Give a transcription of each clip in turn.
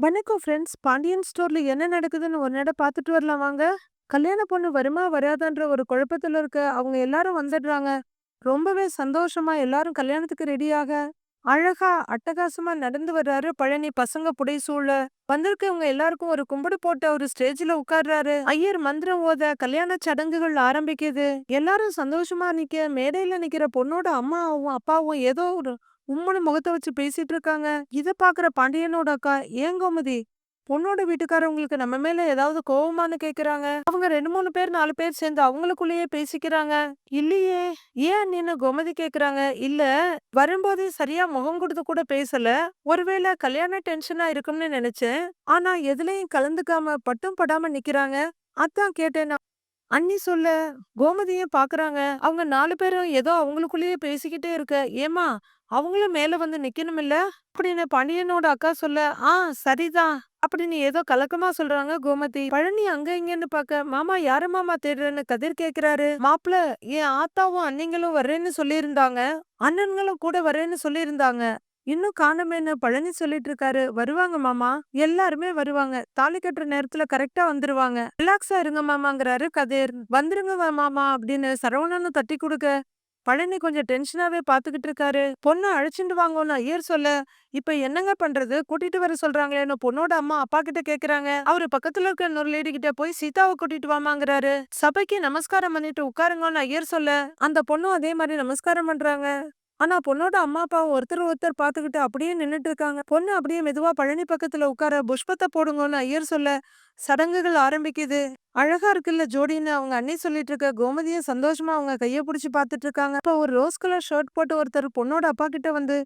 வணக்கம் ஃப்ரெண்ட்ஸ். பாண்டியன் ஸ்டோர்ல என்ன நடக்குதுன்னு ஒரு நட பார்த்துட்டு வரலாம் வாங்க. கல்யாண பொண்ணு வருமா வராதான்ற ஒரு குழப்பத்துல இருக்க அவங்க எல்லாரும் வந்துடுறாங்க. ரொம்பவே சந்தோஷமா எல்லாரும் கல்யாணத்துக்கு ரெடியாக அழகா அட்டகாசமா நடந்து வர்றாரு பழனி. பசங்க புடைசூழ வந்திருக்கவங்க எல்லாருக்கும் ஒரு கும்பிடு போட்டு ஒரு ஸ்டேஜ்ல உட்கார்றாரு. ஐயர் மந்திரம் ஓத கல்யாண சடங்குகள் ஆரம்பிக்குது. எல்லாரும் சந்தோஷமா நிக்க மேடையில நிக்கிற பொண்ணோட அம்மாவும் அப்பாவும் ஏதோ ஒரு உம்முன்னு முகத்தை வச்சு பேசிட்டு இருக்காங்க. இத பாக்குற பாண்டியனோட அக்கா, ஏன் கோமதி, பொண்ணோட வீட்டுக்காரவங்களுக்கு நம்ம மேல ஏதாவது கோவமான்னு கேக்குறாங்க. அவங்க 2 3 பேர் 4 பேர் சேர்ந்து அவங்களுக்குள்ளேயே பேசிக்கிறாங்க. இல்லையே, ஏன் அண்ணின்னு கோமதி கேக்குறாங்க. இல்ல, வரும்போதே சரியா முகம் கொடுத்து கூட பேசல. ஒருவேளை கல்யாண டென்ஷனா இருக்கும்னு நினைச்சேன். ஆனா எதுலயும் கலந்துக்காம பட்டும் படாம நிக்கிறாங்க. அதான் கேட்டேன். அண்ணி சொல்ல கோமதியும் பாக்குறாங்க. அவங்க 4 பேரும் ஏதோ அவங்களுக்குள்ளேயே பேசிக்கிட்டே இருக்க. ஏமா, அவங்களும் மேல வந்து நிக்கணுமில்ல அப்படின்னு பாண்டியனோட அக்கா சொல்ல, ஆ சரிதான் அப்படின்னு ஏதோ கலக்கமா சொல்றாங்க கோமதி. பழனி அங்க இங்கன்னு பாக்க, மாமா யார மாமா தேடுறேன்னு கதிர் கேக்குறாரு. மாப்பிள, என் ஆத்தாவும் அண்ணிங்களும் வர்றேன்னு சொல்லியிருந்தாங்க, அண்ணன்களும் கூட வர்றேன்னு சொல்லியிருந்தாங்க, இன்னும் காணுமேன்னு பழனி சொல்லிட்டு இருக்காரு. வருவாங்க மாமா, எல்லாருமே வருவாங்க, தாலி கட்டுற நேரத்துல கரெக்டா வந்துருவாங்க, ரிலாக்ஸா இருங்க மாமாங்கிறாரு கதிர். வந்துருங்க மாமா அப்படின்னு சரவணனும் தட்டி கொடுக்க, பழனி கொஞ்சம் டென்ஷனாவே பாத்துக்கிட்டு இருக்காரு. பொண்ணு அழைச்சிட்டு வாங்கன்னு ஐயர் சொல்ல, இப்ப என்னங்க பண்றது, கூட்டிட்டு வர சொல்றாங்களேன்னு பொண்ணோட அம்மா அப்பா கிட்ட கேக்குறாங்க. அவரு பக்கத்துல இருக்க இன்னொரு லேடி கிட்ட போய் சீதாவை கூட்டிட்டு வாமாங்கிறாரு. சபைக்கு நமஸ்காரம் பண்ணிட்டு உட்காருங்கன்னு ஐயர் சொல்ல, அந்த பொண்ணும் அதே மாதிரி நமஸ்காரம் பண்றாங்க. ஆனா பொண்ணோட அம்மா அப்பாவும் ஒருத்தர் ஒருத்தர் பாத்துக்கிட்டு அப்படியே நின்னுட்டு இருக்காங்க. பொண்ணு அப்படியே மெதுவா பழனி பக்கத்துல உட்கார, புஷ்பத்தை போடுங்கன்னு ஐயர் சொல்ல, சடங்குகள் ஆரம்பிக்குது. அழகா இருக்குல்ல ஜோடின்னு அவங்க அண்ணி சொல்லிட்டு இருக்க, கோமதியும் சந்தோஷமா அவங்க கைய புடிச்சு பாத்துட்டு இருக்காங்க. அப்ப ஒரு ரோஸ் கலர் ஷர்ட் போட்டு ஒருத்தர் பொண்ணோட அப்பா கிட்ட வந்து,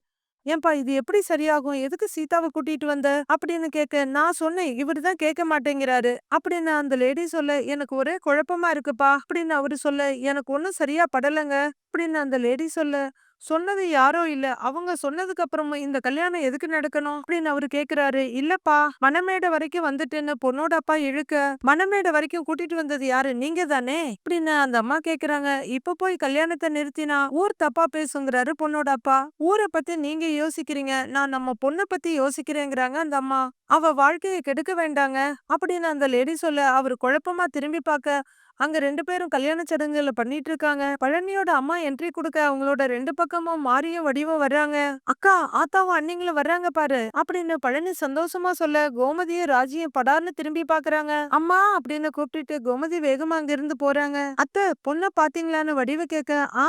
ஏன்பா இது எப்படி சரியாகும், எதுக்கு சீதாவை கூட்டிட்டு வந்த அப்படின்னு கேட்க, நான் சொன்னேன் இவருதான் கேட்க மாட்டேங்கிறாரு அப்படின்னு அந்த லேடி சொல்ல, எனக்கு ஒரே குழப்பமா இருக்குப்பா அப்படின்னு அவரு சொல்ல, எனக்கு ஒன்னும் சரியா படலைங்க அப்படின்னு அந்த லேடி சொல்ல, சொன்னது யாரோ இல்ல, அவங்க சொன்னதுக்கு அப்புறமும் இந்த கல்யாணம் எதுக்கு நடக்கணும் அப்படின்னு அவரு கேக்குறாரு. இல்லப்பா, மணமேடை வரைக்கும் வந்துட்டுன்னு பொண்ணோட அப்பா இழுக்க, மணமேடை வரைக்கும் கூட்டிட்டு வந்தது யாரு, நீங்க தானே அப்படின்னு அந்த அம்மா கேக்குறாங்க. இப்ப போய் கல்யாணத்தை நிறுத்தினா ஊர் தப்பா பேசுங்கிறாரு பொண்ணோட அப்பா. ஊரை பத்தி நீங்க யோசிக்கிறீங்க, நான் நம்ம பொண்ணை பத்தி யோசிக்கிறேங்கிறாங்க அந்த அம்மா. அவ வாழ்க்கையை கெடுக்க வேண்டாங்க அப்படின்னு அந்த லேடி சொல்ல, அவரு குழப்பமா திரும்பி பார்க்க, அங்க 2 பேரும் கல்யாண சடங்குகளை பண்ணிட்டு இருக்காங்க. பழனியோட அம்மா என்ட்ரி கொடுக்க அவங்களோட 2 பக்கமும் மாரியும் வடிவும் வர்றாங்க. அக்கா, ஆத்தாவும் அண்ணிங்களும் வர்றாங்க பாரு அப்படின்னு பழனி சந்தோஷமா சொல்ல, கோமதியும் ராஜியும் படார்னு திரும்பி பாக்குறாங்க. அம்மா அப்படின்னு கூப்பிட்டுட்டு கோமதி வேகமா அங்க இருந்து போறாங்க. அத்தை, பொண்ண பாத்தீங்களான்னு வடிவு கேட்க, ஆ,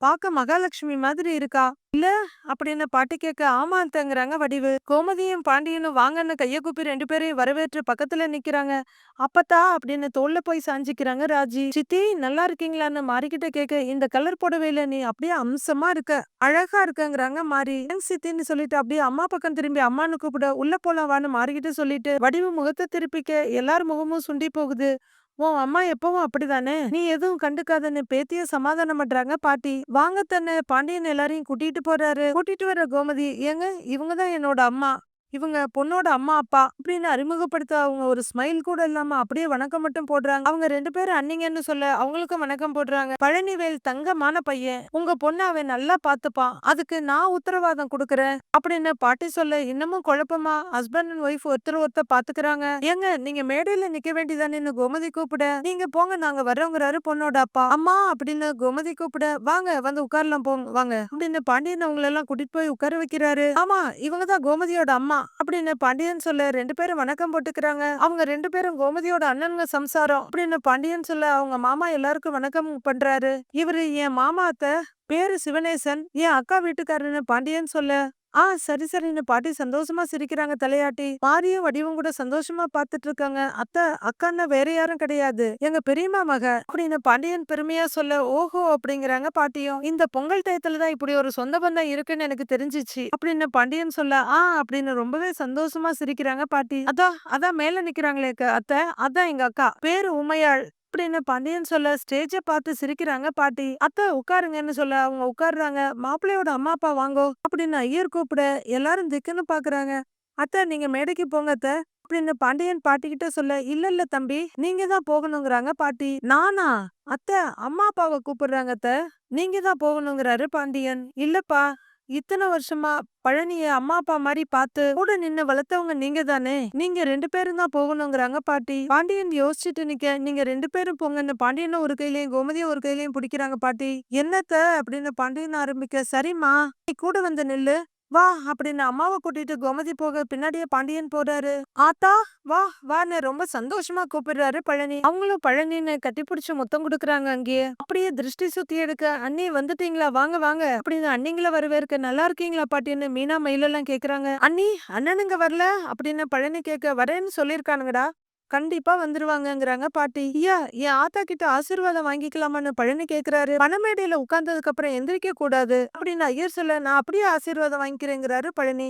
பாக்க மகாலட்சுமி மாதிரி இருக்கா இல்ல அப்படின்னு பாட்டி கேட்க, ஆமா அத்தைங்கிறாங்க வடிவு. கோமதியும் பாண்டியனும் வாங்கன்னு கைய கூப்பி 2 பேரையும் வரவேற்று பக்கத்துல நிக்கிறாங்க. அப்பத்தா அப்படின்னு தோல்ல போய் சாஞ்சிக்கிறாங்க ராஜி. சித்தி நல்லா இருக்கீங்களான்னு மாறிக்கிட்ட கேட்க, இந்த கலர் புடவையில நீ அப்படியே அம்சமா இருக்க, அழகா இருக்கங்கிறாங்க மாறி. "ஏன் சித்தின்னு சொல்லிட்டு அப்படியே அம்மா பக்கம் திரும்பி அம்மான்னு கூப்பிட, உள்ள போலாம் வான்னு மாறிக்கிட்ட சொல்லிட்டு வடிவு முகத்தை திருப்பிக்க, எல்லார் முகமும் சுண்டி போகுது. உன் அம்மா எப்பவும் அப்படிதானே, நீ எதுவும் கண்டுக்காதன்னு பேத்திய சமாதானம் பண்றாங்க பாட்டி. வாங்க தன்னு பாண்டியன் எல்லாரையும் கூட்டிட்டு போறாரு. கூட்டிட்டு வர கோமதி, ஏங்க இவங்கதான் என்னோட அம்மா, இவங்க பொண்ணோட அம்மா அப்பா அப்படின்னு அறிமுகப்படுத்த, அவங்க ஒரு ஸ்மைல் கூட இல்லாம அப்படியே வணக்கம் மட்டும் போடுறாங்க. அவங்க 2 பேரும் அண்ணிங்கன்னு சொல்ல அவங்களுக்கும் வணக்கம் போடுறாங்க. பழனிவேல் தங்கமான பையன், உங்க பொண்ணு அவன் நல்லா பாத்துப்பான், அதுக்கு நான் உத்தரவாதம் கொடுக்கறேன் அப்படின்னு பாட்டி சொல்ல, இன்னமும் குழப்பமா ஹஸ்பண்ட் அண்ட் ஒய்ஃப் ஒருத்தர் ஒருத்தர் பாத்துக்கிறாங்க. ஏங்க நீங்க மேடையில நிக்க வேண்டியதானேன்னு கோமதி கூப்பிட, நீங்க போங்க நாங்க வர்றோங்கிறாரு பொண்ணோட அப்பா. அம்மா அப்படின்னு கோமதி கூப்பிட, வாங்க வந்து உட்காரலாம் போங்க வாங்க அப்படின்னு பாண்டியன் அவங்கள எல்லாம் கூட்டிட்டு போய் உட்கார வைக்கிறாரு. ஆமா, இவங்கதான் கோமதியோட அம்மா அப்படின்னு பாண்டியன் சொல்ல, 2 பேரும் வணக்கம் போட்டுக்கிறாங்க. அவங்க 2 பேரும் கோமதியோட அண்ணனுங்க சம்சாரம் அப்படின்னு பாண்டியன் சொல்ல, அவங்க மாமா எல்லாருக்கும் வணக்கம் பண்றாரு. இவரு என் மாமா அத்தை, பேரு சிவனேசன், என் அக்கா வீட்டுக்காரன்னு பாண்டியன் சொல்ல, ஆ சரி சரின்னு பாட்டி சந்தோஷமா சிரிக்கிறாங்க தலையாட்டி. மாரியும் வடிவும் கூட சந்தோஷமா பாத்துட்டு இருக்காங்க. அத்தை, அக்கான்னா வேற யாரும் கிடையாது, எங்க பெரியம்மா மக அப்படின்னு பாண்டியன் பெருமையா சொல்ல, ஓஹோ அப்படிங்கிறாங்க பாட்டியும். இந்த பொங்கல் டயத்துலதான் இப்படி ஒரு சொந்த பந்தம் இருக்குன்னு எனக்கு தெரிஞ்சிச்சு அப்படின்னு பாண்டியன் சொல்ல, ஆ அப்படின்னு ரொம்பவே சந்தோஷமா சிரிக்கிறாங்க பாட்டி. அதான் அதான் மேல நிக்கிறாங்களே அத்தை, அதான் எங்க அக்கா, பேரு உமையாள் அப்படின்னு பாண்டியன் சொல்ல, ஸ்டேஜ பார்த்து சிரிக்கிறாங்க பாட்டி. அத்தை உட்காருங்கன்னு சொல்ல அவங்க உட்கார்றாங்க. மாப்பிள்ளையோட அம்மா அப்பா வாங்கோ அப்படின்னு ஐயர் கூப்பிட, எல்லாரும் திக்குன்னு பாக்குறாங்க. அத்தை நீங்க மேடைக்கு போங்க அத்தை அப்படின்னு பாண்டியன் பாட்டி கிட்ட சொல்ல, இல்ல இல்ல தம்பி, நீங்க தான் போகணுங்கிறாங்க பாட்டி. நானா? அத்தை, அம்மா அப்பாவை கூப்பிடுறாங்க அத்தை, நீங்க தான் போகணுங்கிறாரு பாண்டியன். இல்லப்பா, இத்தனை வருஷமா பழனிய அம்மா அப்பா மாரி பார்த்து கூட நின்னு வளர்த்தவங்க நீங்க தானே. நீங்க 2 பேரும் தான் போகணுங்கிறாங்க பாட்டி. பாண்டியன் யோசிச்சுட்டு நிக்க, நீங்க 2 பேரும் போங்கன்னு பாண்டியன ஒரு கையிலயும் கோமதிய ஒரு கையிலயும் பிடிக்கிறாங்க பாட்டி. என்னத்த அப்படின்னு பாண்டியன் ஆரம்பிக்க, சரிம்மா நீ கூட வந்து நில்லு. வா அப்படின்னு அம்மாவ கூட்டிட்டு கோமதி போக பின்னாடியே பாண்டியன் போறாரு. ஆத்தா வா வான்னு ரொம்ப சந்தோஷமா கூப்பிடுறாரு பழனி. அவங்களும் பழனின்னு கட்டிப்பிடிச்சு முத்தம் கொடுக்குறாங்க அங்கேயே. அப்படியே திருஷ்டி சுத்தி எடுக்க, அண்ணி வந்துட்டீங்களா வாங்க வாங்க அப்படின்னு அண்ணிங்கள வரவேற்க, நல்லா இருக்கீங்களா பாட்டின்னு மீனா மயிலெல்லாம் கேக்குறாங்க. அண்ணி அண்ணனுங்க வரல அப்படின்னு பழனி கேட்க, வரேன்னு சொல்லியிருக்கானுங்கடா, கண்டிப்பா வந்துருவாங்கங்கிறாங்க பாட்டி. ஐயா என் ஆத்தா கிட்ட ஆசீர்வாதம் வாங்கிக்கலாமான்னு பழனி கேக்குறாரு. பணமேடையில உட்கார்ந்ததுக்கு அப்புறம் எந்திரிக்க கூடாது அப்படின்னு ஐயர் சொல்ல, நான் அப்படியே ஆசீர்வாதம் வாங்கிக்கிறேங்கிறாரு பழனி.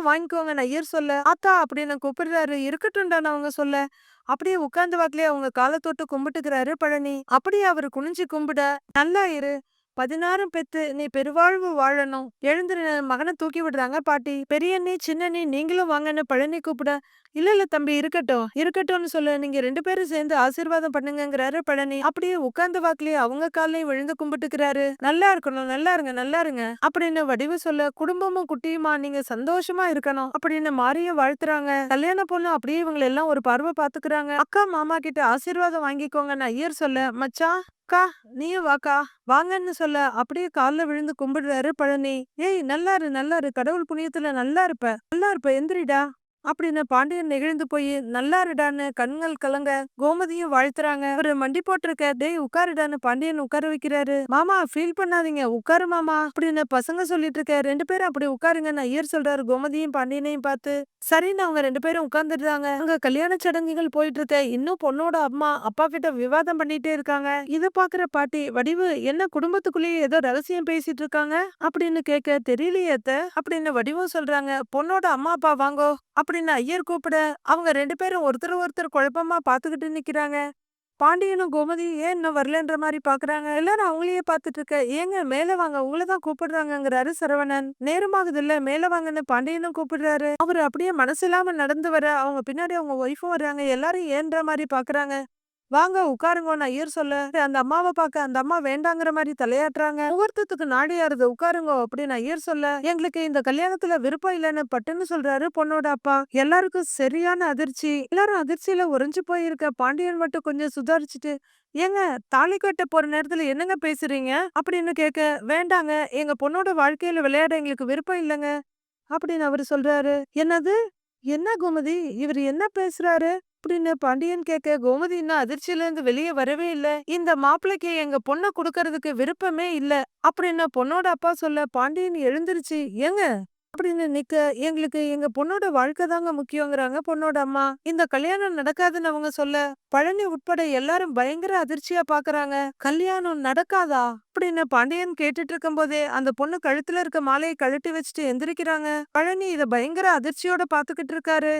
வாங்கிக்கோங்க ஐயர் சொல்ல. ஆத்தா அப்படின்னு கூப்பிடுறாரு. இருக்கட்டும்டான்னு அவங்க சொல்ல, அப்படியே உட்கார்ந்து வாக்குலயே அவங்க காலை தொட்டு கும்பிட்டுக்கிறாரு பழனி. அப்படியே அவரு குனிஞ்சு கும்பிட, நல்லா இரு, 16 பெத்து நீ பெருவாழ்வு வாழணும், எழுந்திரு மகனை தூக்கி விடுறாங்க பாட்டி. பெரியண்ணி சின்னண்ணி நீங்களும் வாங்கன்னு பழனி கூப்பிட, இல்ல இல்ல தம்பி இருக்கட்டும் இருக்கட்டும்னு சொல்ல, நீங்க 2 பேரும் சேர்ந்து ஆசீர்வாதம் பண்ணுங்கங்கிறாரு பழனி. அப்படியே உட்கார்ந்து வாக்குலயே அவங்க காலையும் விழுந்து கும்பிட்டுக்கிறாரு. நல்லா இருக்கணும், நல்லா இருங்க நல்லா இருங்க அப்படின்னு வடிவு சொல்ல, குடும்பமும் குட்டியுமா நீங்க சந்தோஷமா இருக்கணும் அப்படின்னு மாரியும் வாழ்த்துறாங்க. கல்யாண பொண்ணு அப்படியே இவங்களை எல்லாம் ஒரு பார்வை பாத்துக்கிறாங்க. அக்கா மாமா கிட்ட ஆசீர்வாதம் வாங்கிக்கோங்கன்னு ஐயர் சொல்ல, மச்சான் அக்கா நீயும் வாக்கா வாங்கன்னு சொல்ல, அப்படியே கால்ல விழுந்து கும்பிடுறாரு பழனி. ஏய் நல்லா இரு கடவுள் புண்ணியத்துல நல்லா இருப்ப எந்திரிடா அப்படின்னு பாண்டியன் நெகிழ்ந்து போய் நல்லா இருடான்னு கண்கள் கலங்க கோமதியும் வாழ்த்துறாங்க. ஒரு மண்டி போட்டிருக்க, டேய் உட்காருடான்னு பாண்டியன் உட்கார வைக்கிறாரு. மாமா ஃபீல் பண்ணாதீங்க உட்காரு மாமா அப்படின்னு பசங்க சொல்லிட்டு இருக்க, 2 பேரும் அப்படி உட்காருங்கன்னு ஐயர் சொல்றாரு கோமதியும் பாண்டியனையும் பார்த்து. சரின்னு அவங்க 2 பேரும் உட்கார்ந்துடுறாங்க. அங்க கல்யாண சடங்குகள் போயிட்டு இருக்க, இன்னும் பொண்ணோட அம்மா அப்பா கிட்ட விவாதம் பண்ணிட்டே இருக்காங்க. இத பாக்குற பாட்டி, வடிவு என்ன குடும்பத்துக்குள்ளேயே ஏதோ ரகசியம் பேசிட்டு இருக்காங்க அப்படின்னு கேட்க, தெரியலையே அத்த அப்படின்னு வடிவும் சொல்றாங்க. பொண்ணோட அம்மா அப்பா வாங்கோ அப்படின்னு ஐயர் கூப்பிட, அவங்க 2 பேரும் ஒருத்தர் குழப்பமா பாத்துக்கிட்டு நிக்கிறாங்க. பாண்டியனும் கோமதியும் ஏன் இன்னும் வரலன்ற மாதிரி பாக்குறாங்க. எல்லாரும் அவங்களையே பாத்துட்டு இருக்க, ஏங்க மேல வாங்க உங்களதான் கூப்பிடுறாங்கிறாரு சரவணன். நேரமாகுது இல்ல மேல வாங்கன்னு பாண்டியனும் கூப்பிடுறாரு. அவரு அப்படியே மனசு இல்லாம நடந்து வர, அவங்க பின்னாடி அவங்க ஒய்ஃபும் வர்றாங்க. எல்லாரும் ஏன்ற மாதிரி பாக்குறாங்க. வாங்க உட்காருங்கன்னு ஐயர் சொல்ல, அந்த அம்மாவை பார்க்க அந்த அம்மா வேண்டாங்கிற மாதிரி தலையாட்டுறாங்க. முகூர்த்தத்துக்கு நாடியாருது உட்காருங்க அப்படின்னு ஐயர் சொல்ல, எங்களுக்கு இந்த கல்யாணத்துல விருப்பம் இல்லைன்னு பட்டுன்னு சொல்றாரு பொண்ணோட அப்பா. எல்லாருக்கும் சரியான அதிர்ச்சி. எல்லாரும் அதிர்ச்சியில உறைஞ்சு போயிருக்க பாண்டியன் மட்டும் கொஞ்சம் சுதாரிச்சுட்டு, ஏங்க தாலி கட்ட போற நேரத்துல என்னங்க பேசுறீங்க அப்படின்னு கேட்க, வேண்டாங்க எங்க பொண்ணோட வாழ்க்கையில விளையாட எங்களுக்கு விருப்பம் இல்லைங்க அப்படின்னு அவரு சொல்றாரு. என்னது என்ன கோமதி இவர் என்ன பேசுறாரு அப்படின்னு பாண்டியன் கேட்க, கோமதி இன்னும் அதிர்ச்சியில இருந்து வெளியே வரவே இல்ல. இந்த மாப்பிள்ளைக்கு எங்க பொண்ணை கொடுக்கறதுக்கு விருப்பமே இல்ல அப்படின்னு பொண்ணோட அப்பா சொல்ல, பாண்டியன் எழுந்திருச்சு, ஏங்க அப்படின்னு நிக்க, எங்களுக்கு எங்க பொண்ணோட வாழ்க்கை தாங்க முக்கியங்கிறாங்க பொண்ணோட அம்மா. இந்த கல்யாணம் நடக்காதுன்னு அவங்க சொல்ல, பழனி உட்பட எல்லாரும் பயங்கர அதிர்ச்சியா பாக்குறாங்க. கல்யாணம் நடக்காதா அப்படின்னு பாண்டியன் கேட்டுட்டு இருக்கும் போதே அந்த பொண்ணு கழுத்துல இருக்க மாலையை கழட்டி வச்சுட்டு எந்திரிக்கிறாங்க. பழனி இத பயங்கர அதிர்ச்சியோட பாத்துக்கிட்டு இருக்காரு.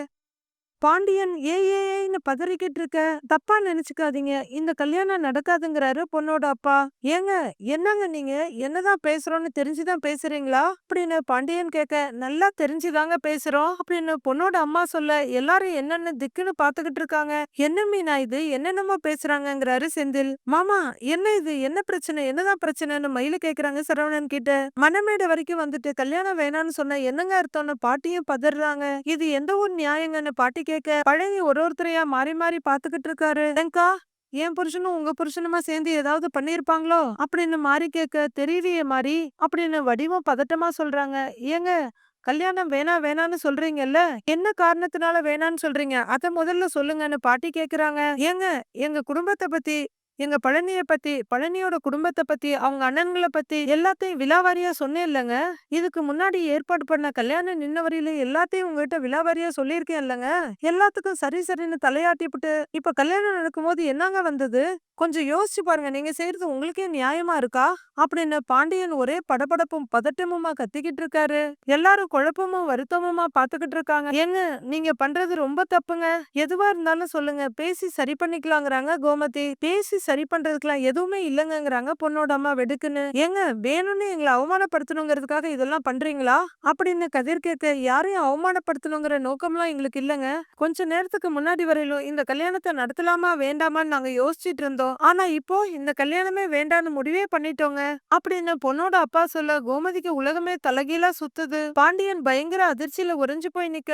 பாண்டியன் ஏன்னு பதறிக்கிட்டு இருக்க, தப்பா நினைச்சுக்காதீங்க இந்த கல்யாணம் நடக்காதுங்கிறாரு பொண்ணோட அப்பா. ஏங்க என்னங்க நீங்க என்னதான் பேசுறோம்னு தெரிஞ்சுதான் பேசுறீங்களா அப்படின்னு பாண்டியன் கேட்க, நல்லா தெரிஞ்சுதாங்க பேசுறோம் அப்படின்னு பொண்ணோட அம்மா சொல்ல, எல்லாரும் என்னன்னு திக்குன்னு பாத்துக்கிட்டு இருக்காங்க. என்ன மீனா இது என்னென்னமோ பேசுறாங்கங்கிறாரு செந்தில். மாமா என்ன இது என்ன பிரச்சனை என்னதான் பிரச்சனைன்னு மயில கேக்குறாங்க சரவணன் கிட்ட. மணமேடை வரைக்கும் வந்துட்டு கல்யாணம் வேணாம்னு சொன்ன என்னங்க அர்த்தம்னு பாட்டியும் பதறாங்க. இது எந்த ஒரு நியாயங்கன்னு பாட்டி கேட்க, பழனி ஒருத்தரையா மாறி மாறி பாத்துக்கிட்டு இருக்காரு. ஏங்கா என் புருஷனும் உங்க புருஷனுமா சேர்ந்து ஏதாவது பண்ணிருப்பாங்களோ அப்படின்னு மாறி கேட்க, தெரியலையே மாறி அப்படின்னு வடிவம் பதட்டமா சொல்றாங்க. ஏங்க கல்யாணம் வேணான்னு சொல்றீங்கல்ல, என்ன காரணத்தினால வேணான்னு சொல்றீங்க அத முதல்ல சொல்லுங்கன்னு பாட்டி கேக்குறாங்க. ஏங்க எங்க குடும்பத்தை பத்தி, எங்க பழனிய பத்தி, பழனியோட குடும்பத்தை பத்தி, அவங்க அண்ணன்களை பத்தி எல்லாத்தையும் விலாவாரியா சொன்னேன் இல்லங்க. இதுக்கு முன்னாடி ஏற்பாடு பண்ண கல்யாணம் நின்ன வரையில எல்லாத்தையும் உங்ககிட்ட விலாவாரியா சொல்லியிருக்கேன் இல்லங்க. எல்லாத்துக்கும் சரி சரின்னு தலையாட்டிப்புட்டு இப்ப கல்யாணம் நடக்கும்போது என்னங்க வந்தது? கொஞ்சம் யோசிச்சு பாருங்க, நீங்க செய்யறது உங்களுக்கே நியாயமா இருக்கா அப்படின்னு பாண்டியன் ஒரே படபடப்பும் பதட்டமுமா கத்திக்கிட்டு இருக்காரு. எல்லாரும் குழப்பமும் வருத்தமுமா பாத்துக்கிட்டு இருக்காங்க. ஏங்க நீங்க பண்றது ரொம்ப தப்புங்க, எதுவா இருந்தாலும் சொல்லுங்க பேசி சரி பண்ணிக்கலாங்கிறாங்க கோமதி. பேசி சரி பண்றதுக்குலாம் எதுவுமே இல்லங்கங்கிறாங்க பொண்ணோட அம்மா வெடுக்குன்னு. ஏங்க வேணும்னு எங்கள அவமானப்படுத்தணுங்கிறதுக்காக இதெல்லாம் பண்றீங்களா? அப்படின்னு கதிர் கேட்க, யாரையும் அவமானப்படுத்தணுங்கிற நோக்கம்லாம் எங்களுக்கு இல்லங்க. கொஞ்ச நேரத்துக்கு முன்னாடி வரையிலும் இந்த கல்யாணத்த நடத்தலாமா வேண்டாமான்னு நாங்க யோசிச்சுட்டு இருந்தோம். ஆனா இப்போ இந்த கல்யாணமே வேண்டான்னு முடிவே பண்ணிட்டோங்க. அப்படின்னு பொண்ணோட அப்பா சொல்ல கோமதிக்கு உலகமே தலைகீழா சுத்துது. பாண்டியன் பயங்கர அதிர்ச்சியில உறைஞ்சு போய் நிக்க,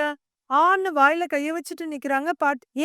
ஆன்னு வாயில கைய வச்சுட்டு நிக்கிறாங்க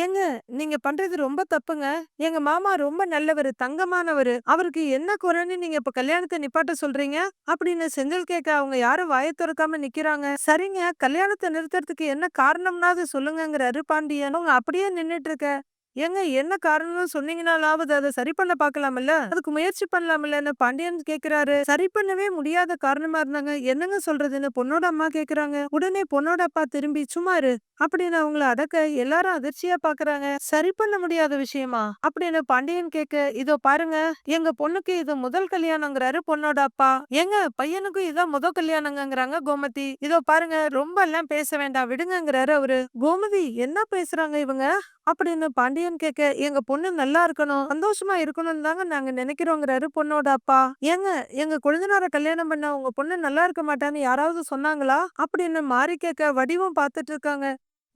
ஏங்க நீங்க பண்றது ரொம்ப தப்புங்க. எங்க மாமா ரொம்ப நல்லவரு, தங்கமானவரு. அவருக்கு என்ன குறைன்னு நீங்க இப்ப கல்யாணத்த நிப்பாட்ட சொல்றீங்க? அப்படின்னு செந்தில் கேட்க அவங்க யாரும் வாய திறக்காம நிக்கிறாங்க. சரிங்க, கல்யாணத்த நிறுத்தறதுக்கு என்ன காரணம்னாவது சொல்லுங்கங்கிறாரு பாண்டியன். அவங்க அப்படியே நின்னுட்டு இருக்க, ஏங்க என்ன காரணம்னு சொன்னீங்கனாலாவது அத சரி பண்ண பாக்கலாம்ல, அதுக்கு முயற்சி பண்ணலாம்லன்னு பாண்டியன் கேக்குறாரு. சரி பண்ணவே முடியாத காரணமா இருந்தாங்க என்னங்க சொல்றதுன்னு பொண்ணோட அம்மா கேக்குறாங்க. உடனே பொண்ணோட அப்பா திரும்பி சும்மா இரு அப்படின்னு அவங்கள அடக்க எல்லாரும் அதிர்ச்சியா பாக்குறாங்க. சரி பண்ண முடியாத விஷயமா அப்படின்னு பாண்டியன் கேட்க, இதோ பாருங்க, எங்க பொண்ணுக்கு இது முதல் கல்யாணங்கிறாரு பொண்ணோட அப்பா. எங்க பையனுக்கும் இதான் முதல் கல்யாணங்கிறாங்க கோமதி. இதோ பாருங்க, ரொம்ப எல்லாம் பேச வேண்டாம் விடுங்கங்கிறாரு அவரு. கோமதி என்ன பேசுறாங்க இவங்க அப்படின்னு பாண்டியன் கேட்க, எங்க பொண்ணு நல்லா இருக்கணும், சந்தோஷமா இருக்கணும்னு தாங்க நாங்க நினைக்கிறோங்கிறாரு பொண்ணோட அப்பா. ஏங்க எங்க கொழுந்தனார கல்யாணம் பண்ண உங்க பொண்ணு நல்லா இருக்க மாட்டான்னு யாராவது சொன்னாங்களா அப்படின்னு மாறி கேட்க, வடிவம் பார்த்துட்டு இருக்காங்க.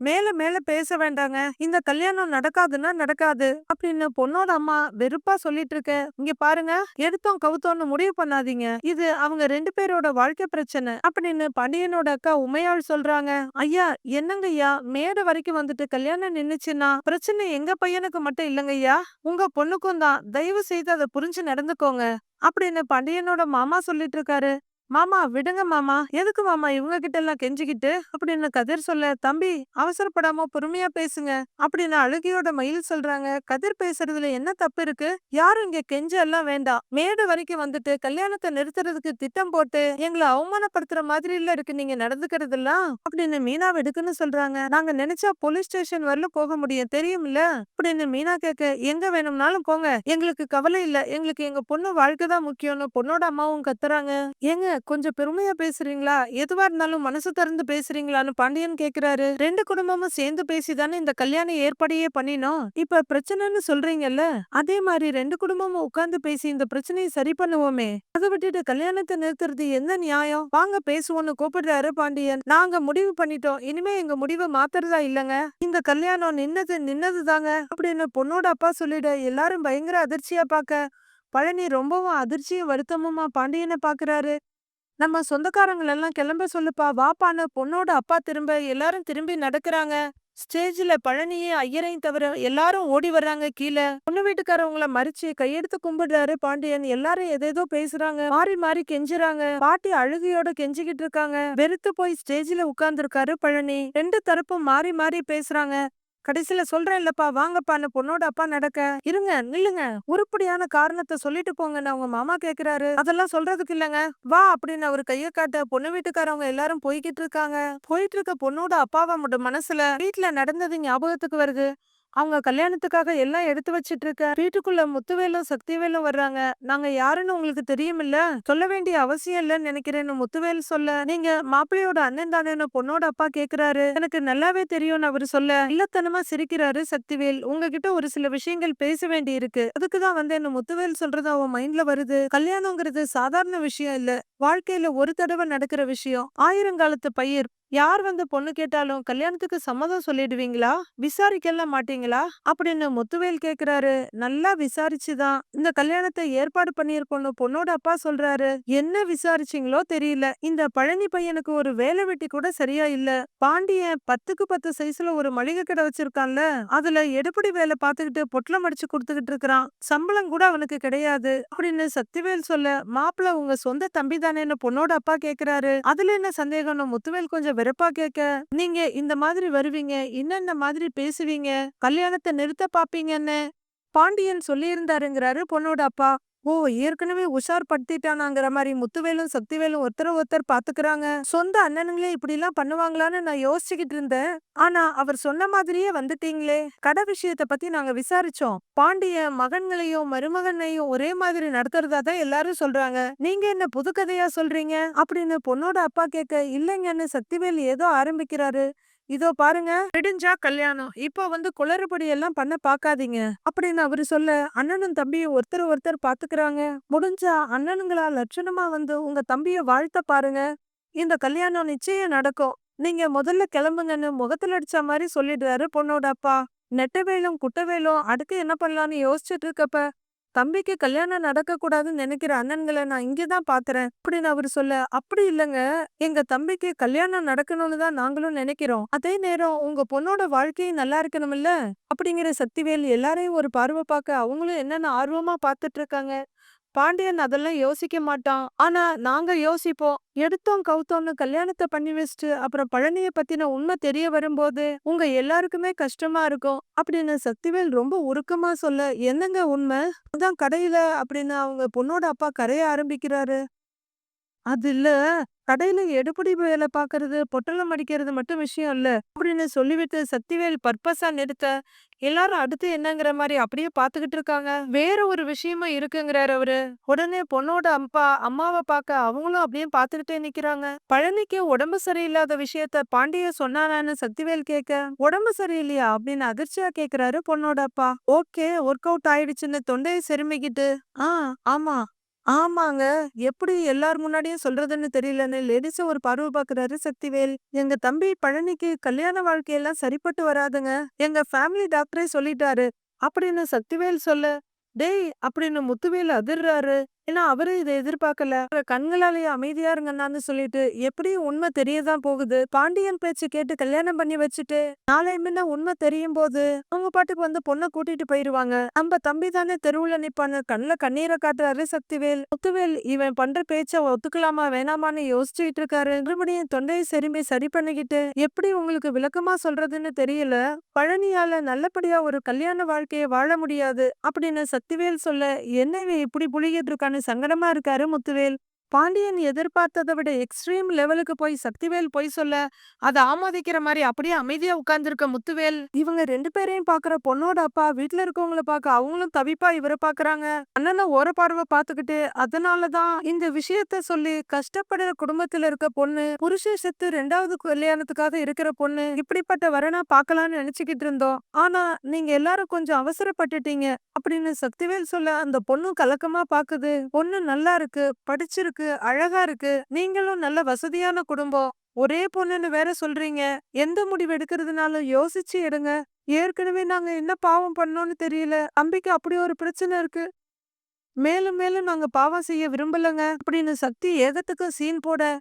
மேல மேல பேச வேண்டாங்க, இந்த கல்யாணம் நடக்காதுன்னா நடக்காது அப்படின்னு பொண்ணோட அம்மா வெறுப்பா சொல்லிட்டு இருக்க. இங்க பாருங்க, எடுத்தோம் கவுத்தோன்னு முடிவு பண்ணாதீங்க, இது அவங்க 2 பேரோட வாழ்க்கை பிரச்சனை அப்படின்னு பாண்டியனோட அக்கா உமையாள் சொல்றாங்க. ஐயா என்னங்க ஐயா, மேடை வரைக்கும் வந்துட்டு கல்யாணம் நின்னுச்சுன்னா பிரச்சனை எங்க பையனுக்கு மட்டும் இல்லங்க ஐயா, உங்க பொண்ணுக்கும் தான். தயவு செய்து அதை புரிஞ்சு நடந்துக்கோங்க அப்படின்னு பாண்டியனோட மாமா சொல்லிட்டு இருக்காரு. மாமா விடுங்க மாமா, எதுக்கு மாமா இவங்க கிட்ட எல்லாம் கெஞ்சிக்கிட்டு அப்படின்னு கதிர் சொல்ல, தம்பி அவசரப்படாம பொறுமையா பேசுங்க அப்படின்னு அழுகையோட மயில் சொல்றாங்க. கதிர் பேசுறதுல என்ன தப்பு இருக்கு? யாரும் இங்க கெஞ்ச எல்லாம் வேண்டாம். மேடு வரைக்கும் வந்துட்டு கல்யாணத்தை நிறுத்துறதுக்கு திட்டம் போட்டு எங்களை அவமானப்படுத்துற மாதிரி இல்ல இருக்கு நீங்க நடந்துக்கிறது எல்லாம் அப்படின்னு மீனா வெடுக்குன்னு சொல்றாங்க. நாங்க நினைச்சா போலீஸ் ஸ்டேஷன் வரல போக முடியும் தெரியும்ல அப்படின்னு மீனா கேட்க, எங்க வேணும்னாலும் போங்க, எங்களுக்கு கவலை இல்ல, எங்களுக்கு எங்க பொண்ணு வாழ்க்கை தான் முக்கியம்னு பொண்ணோட அம்மாவும் கத்துறாங்க. ஏங்க கொஞ்சம் பெருமையா பேசுறீங்களா? எதுவா இருந்தாலும் மனசு திறந்து பேசுறீங்களான்னு பாண்டியன் கேக்குறாரு. 2 குடும்பமும் சேர்ந்து பேசிதானே இந்த கல்யாண ஏற்பாடையே பண்ணினோம். இப்ப பிரச்சனைன்னு சொல்றீங்கல்ல, அதே மாதிரி 2 குடும்பமும் உட்கார்ந்து பேசி இந்த பிரச்சனையை சரி பண்ணுவோமே. அதை விட்டுட்டு கல்யாணத்தை நிறுத்துறது என்ன நியாயம்? வாங்க பேசுவோம்னு கூப்பிடுறாரு பாண்டியன். நாங்க முடிவு பண்ணிட்டோம், இனிமே எங்க முடிவை மாத்துறதா இல்லங்க, இந்த கல்யாணம் நின்னது நின்னது தாங்க அப்படின்னு பொண்ணோட அப்பா சொல்லிட எல்லாரும் பயங்கர அதிர்ச்சியா பாக்க, பழனி ரொம்பவும் அதிர்ச்சியும் வருத்தமுமா பாண்டியனை பாக்குறாரு. நம்ம சொந்தக்காரங்கள் எல்லாம் கிளம்ப சொல்லுப்பா வாப்பான்னு பொண்ணோட அப்பா திரும்ப எல்லாரும் திரும்பி நடக்கிறாங்க. ஸ்டேஜ்ல பழனியும் ஐயரையும் தவிர எல்லாரும் ஓடி வர்றாங்க கீழே. பொண்ணு வீட்டுக்காரவங்கள மறிச்சு கையெடுத்து கும்பிடுறாரு பாண்டியன். எல்லாரும் எதேதோ பேசுறாங்க, மாறி மாறி கெஞ்சுறாங்க. பாட்டி அழுகையோட கெஞ்சிக்கிட்டு இருக்காங்க. வெறுத்து போய் ஸ்டேஜ்ல உட்கார்ந்து இருக்காரு பழனி. 2 தரப்பும் மாறி மாறி பேசுறாங்க. கடைசியில சொல்றேன் இல்லப்பா வாங்கப்பான்னு பொண்ணோட அப்பா நடக்க, இருங்க நில்லுங்க, உருப்படியான காரணத்தை சொல்லிட்டு போங்கன்னு அவங்க மாமா கேக்குறாரு. அதெல்லாம் சொல்றதுக்கு இல்லங்க, வா அப்படின்னு அவரு கைய காட்ட பொண்ணு வீட்டுக்காரவங்க எல்லாரும் போய்கிட்டு இருக்காங்க. போயிட்டு இருக்க பொண்ணோட அப்பாவை மனசுல வீட்டுல நடந்தது ஞாபகத்துக்கு வருது. அவங்க கல்யாணத்துக்காக எல்லாம் எடுத்து வச்சிட்டு இருக்க வீட்டுக்குள்ள முத்துவேலும் சக்திவேலும் வர்றாங்க. நாங்க யாருன்னு உங்களுக்கு தெரியுமில்ல, சொல்ல வேண்டிய அவசியம் இல்லைன்னு நினைக்கிறேன்னு முத்துவேல் சொல்ல, நீங்க மாப்பிள்ளையோட அண்ணன் தானேன்னு பொண்ணோட அப்பா கேக்குறாரு. எனக்கு நல்லாவே தெரியும்னு அவரு சொல்ல இல்லத்தனமா சிரிக்கிறாரு சக்திவேல். உங்ககிட்ட ஒரு சில விஷயங்கள் பேச வேண்டி இருக்கு, அதுக்குதான் வந்தேன்னு முத்துவேல் சொல்றது அவன் மைண்ட்ல வருது. கல்யாணங்கிறது சாதாரண விஷயம் இல்ல, வாழ்க்கையில ஒரு தடவை நடக்கிற விஷயம், ஆயிரங்காலத்து பயிர். யார் வந்து பொண்ணு கேட்டாலும் கல்யாணத்துக்கு சம்மதம் சொல்லிடுவீங்களா, விசாரிக்கலாம் மாட்டீங்களா அப்படின்னு முத்துவேல் கேக்குறாரு. நல்லா விசாரிச்சுதான் இந்த கல்யாணத்தை ஏற்பாடு பண்ணியிருக்கோம்னு பொண்ணோட அப்பா சொல்றாரு. என்ன விசாரிச்சீங்களோ தெரியல, இந்த பழனி பையனுக்கு ஒரு வேலை வெட்டி கூட சரியா இல்ல. பாண்டியன் 10க்கு 10 சைஸ்ல ஒரு மளிகை கடை வச்சிருக்கான்ல, அதுல எடுப்படி வேலை பார்த்துக்கிட்டு பொட்டலம் அடிச்சு கொடுத்துக்கிட்டு இருக்கிறான், சம்பளம் கூட அவனுக்கு கிடையாது அப்படின்னு சக்திவேல் சொல்ல, மாப்பிள்ள உங்க சொந்த தம்பி தானேன்னு பொண்ணோட அப்பா கேக்குறாரு. அதுல என்ன சந்தேகம்னு முத்துவேல் கொஞ்சம் வெறுப்பா கேட்க, நீங்க இந்த மாதிரி வருவீங்க, இன்னென்ன மாதிரி பேசுவீங்க, கல்யாணத்தை நிறுத்த பாப்பீங்கன்னு பாண்டியன் சொல்லியிருந்தாருங்கிறாரு பொண்ணோட அப்பா. ஓ ஏற்கனவே உஷார் படுத்திட்டானாங்கிற மாதிரி முத்துவேலும் சக்திவேலும் ஒருத்தர ஒருத்தர் பாத்துக்கிறாங்க. சொந்த அண்ணனுங்களே இப்படி எல்லாம் பண்ணுவாங்களான்னு நான் யோசிச்சுக்கிட்டு இருந்தேன், ஆனா அவர் சொன்ன மாதிரியே வந்துட்டீங்களே. கடை விஷயத்த பத்தி நாங்க விசாரிச்சோம், பாண்டிய மகன்களையும் மருமகனையும் ஒரே மாதிரி நடத்துறதா தான் எல்லாரும் சொல்றாங்க, நீங்க என்ன புது கதையா சொல்றீங்க அப்படின்னு பொண்ணோட அப்பா கேட்க, இல்லைங்கன்னு சக்திவேல் ஏதோ ஆரம்பிக்கிறாரு. இதோ பாருங்க, விடிஞ்சா கல்யாணம். இப்போ குளறுபடி எல்லாம் பண்ண பாக்காதீங்க அப்படின்னு அவரு சொல்ல, அண்ணனும் தம்பியும் ஒருத்தர் ஒருத்தர் பாத்துக்கிறாங்க. முடிஞ்சா அண்ணனுங்களா லட்சணமா உங்க தம்பிய வாழ்த்த பாருங்க. இந்த கல்யாணம் நிச்சயம் நடக்கும். நீங்க முதல்ல கிளம்புங்கன்னு முகத்துல அடிச்ச மாரி சொல்லிடுறாரு பொண்ணோட அப்பா. நெட்டவேலும் குட்டவேலும் அடுத்து என்ன பண்ணலான்னு யோசிச்சுட்டு இருக்கப்ப, தம்பிக்கு கல்யாணம் நடக்க கூடாதுன்னு நினைக்கிற அண்ணன்களை நான் இங்கதான் பாத்துறேன் அப்படின்னு அவரு சொல்ல, அப்படி இல்லைங்க, எங்க தம்பிக்கு கல்யாணம் நடக்கணும்னு தான் நாங்களும் நினைக்கிறோம். அதே நேரம் உங்க பொண்ணோட வாழ்க்கையும் நல்லா இருக்கணும்ல அப்படிங்கிற சக்திவேல் எல்லாரையும் ஒரு பார்வை பார்க்க அவங்களும் என்னென்ன ஆர்வமா பாத்துட்டு இருக்காங்க. பாண்டியன் அதெல்லாம் யோசிக்க மாட்டான். ஆனா நாங்க யோசிப்போம். எடுத்தோம் கவுத்தோம்னு கல்யாணத்த பண்ணி வச்சுட்டு அப்புறம் பழனிய பத்தின உண்மை தெரிய வரும்போது உங்க எல்லாருக்குமே கஷ்டமா இருக்கும் அப்படின்னு சக்திவேல் ரொம்ப உருக்கமா சொல்ல, என்னங்க உண்மை? அதான் கடையில அப்படின்னு அவங்க பொண்ணோட அப்பா கரைய ஆரம்பிக்கிறாரு. அது இல்ல, கடையில எடுபிடி வேலை பாக்குறது, பொட்டலம் அடிக்கிறது மட்டும் விஷயம் இல்ல அப்படின்னு சொல்லிவிட்டு சக்திவேல் பர்பஸா நிறுத்த, எல்லாரும் அடுத்து என்னங்கிற மாதிரி அப்படியே பாத்துக்கிட்டு இருக்காங்க. வேற ஒரு விஷயமும் இருக்குங்கிறாரு அவரு. உடனே பொண்ணோட அப்பா அம்மாவை பார்க்க அவங்களும் அப்படியே பாத்துக்கிட்டே நிக்கிறாங்க. பழனிக்கு உடம்பு சரியில்லாத விஷயத்த பாண்டிய சொன்னானான்னு சக்திவேல் கேட்க, உடம்பு சரியில்லையா அப்படின்னு அதிர்ச்சியா கேக்குறாரு பொண்ணோட அப்பா. ஓகே, ஒர்க் அவுட் ஆயிடுச்சுன்னு தொண்டையை செருமிக்கிட்டு, ஆ ஆமா ஆமாங்க. எப்படி எல்லார் முன்னாடியும் சொல்றதுன்னு தெரியலன்னு லேடிஸ ஒரு பார்வை பாக்குறாரு சக்திவேல். எங்க தம்பி பழனிக்கு கல்யாண வாழ்க்கையெல்லாம் சரிப்பட்டு வராதுங்க. எங்க ஃபேமிலி டாக்டரே சொல்லிட்டாரு அப்படின்னு சக்திவேல் சொல்ல, டேய் அப்படின்னு முத்துவேல் அதிர்றாரு. ஏன்னா அவரு இதை எதிர்பார்க்கல. கண்களாலேயே அமைதியா இருங்கண்ணான்னு சொல்லிட்டு எப்படியும் உண்மை தெரியதான் போகுது. பாண்டியன் பேச்சு கேட்டு கல்யாணம் பண்ணி வச்சுட்டு நாளை முன்ன உண்மை தெரியும் போது அவங்க பாட்டுக்கு பொண்ணை கூட்டிட்டு போயிருவாங்க. நம்ம தம்பி தானே தெருவுல நிப்பான்னு கண்ணுல கண்ணீரை காட்டுறாரு சக்திவேல். முத்துவேல் இவன் பண்ற பேச்ச ஒத்துக்கலாமா வேணாமான்னு யோசிச்சுட்டு இருக்காரு. மறுபடியும் தொண்டையை செரும்பி சரி பண்ணிக்கிட்டு, எப்படி உங்களுக்கு விளக்கமா சொல்றதுன்னு தெரியல, பழனியால நல்லபடியா ஒரு கல்யாண வாழ்க்கைய வாழ முடியாது அப்படின்னு சக்திவேல் சொல்ல, என்ன இவன் இப்படி புளிகிட்டு இருக்கான்னு சங்கடமா இருக்காரு முத்துவேல். பாண்டியன் எதிர்பார்த்ததை விட எக்ஸ்ட்ரீம் லெவலுக்கு போய் சக்திவேல் பொய் சொல்ல, அதை ஆமோதிக்கிற மாதிரி அப்படியே அமைதியா உட்கார்ந்துருக்க முத்துவேல் இவங்க ரெண்டு பேரையும் பாக்குற பொண்ணோட அப்பா வீட்டுல இருக்கவங்கள பார்க்க அவங்களும் தவிப்பா இவரை பாக்குறாங்க. அண்ணனை ஓர பார்வை பாத்துக்கிட்டு, அதனாலதான் இந்த விஷயத்த சொல்லி கஷ்டப்படுற குடும்பத்துல இருக்க பொண்ணு, புருஷன் செத்து 2வது கல்யாணத்துக்காக இருக்கிற பொண்ணு, இப்படிப்பட்ட வரனா பார்க்கலாம்னு நினைச்சுக்கிட்டு இருந்தோம். ஆனா நீங்க எல்லாரும் கொஞ்சம் அவசரப்பட்டுட்டீங்க அப்படின்னு சக்திவேல் சொல்ல, அந்த பொண்ணு கலக்கமா பாக்குது. பொண்ணு நல்லா இருக்கு, படிச்சிருக்கு, அழகா இருக்கு, நீங்களும் நல்ல வசதியான குடும்பம், ஒரே பொண்ணுன்னு வேற சொல்றீங்க. எந்த முடிவு எடுக்கிறதுனாலும் யோசிச்சு எடுங்க. ஏற்கனவே நாங்க என்ன பாவம் பண்ணோம்னு தெரியல, தம்பிக்கு அப்படி ஒரு பிரச்சனை இருக்கு. மேலும் மேலும் நாங்க பாவம் செய்ய விரும்பலங்க அப்படின்னு சக்தி ஏகத்துக்கும் சீன் போட,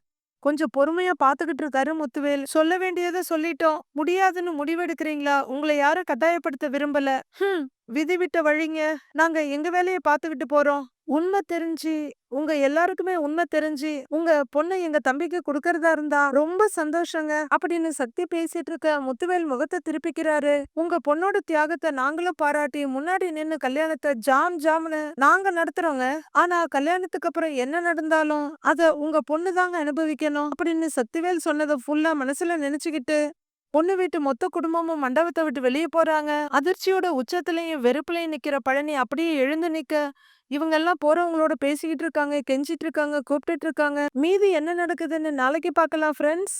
கொஞ்சம் பொறுமையா பாத்துக்கிட்டு இருக்காரு முத்துவேல். சொல்ல வேண்டியதை சொல்லிட்டோம், முடியாதுன்னு முடிவெடுக்கிறீங்களா? உங்களை யாரும் கட்டாயப்படுத்த விரும்பல. விதி விட்ட வழிங்க. நாங்க எங்க வேலையை பாத்துக்கிட்டு போறோம். உண்மை தெரிஞ்சு உங்க எல்லாருக்குமே உண்மை தெரிஞ்சு உங்க பொண்ணை எங்க தம்பிக்கு கொடுக்கறதா இருந்தா ரொம்ப சந்தோஷங்க அப்படின்னு சக்தி பேசிட்டு இருக்க முத்துவேல் முகத்தை திருப்பிக்கிறாரு. உங்க பொண்ணோட தியாகத்தை நாங்களும் பாராட்டி முன்னாடி நின்னு கல்யாணத்தை ஜாம் ஜாம்னு நாங்க நடத்துறோங்க. ஆனா கல்யாணத்துக்கு அப்புறம் என்ன நடந்தாலும் அத உங்க பொண்ணு தாங்க அனுபவிக்கணும் அப்படின்னு சக்திவேல் சொன்னதை ஃபுல்லா மனசுல நினைச்சுக்கிட்டு பொண்ணு வீட்டு மொத்த குடும்பமும் மண்டபத்தை விட்டு வெளியே போறாங்க. அதிர்ச்சியோட உச்சத்திலையும் வெறுப்புலையும் நிக்கிற பழனி அப்படியே எழுந்து நிக்க, இவங்க எல்லாம் போறவங்களோட பேசிக்கிட்டு இருக்காங்க, கெஞ்சிட்டு இருக்காங்க, கூப்பிட்டுட்டு இருக்காங்க. மீதி என்ன நடக்குதுன்னு நாளைக்கு பார்க்கலாம் ஃப்ரெண்ட்ஸ்.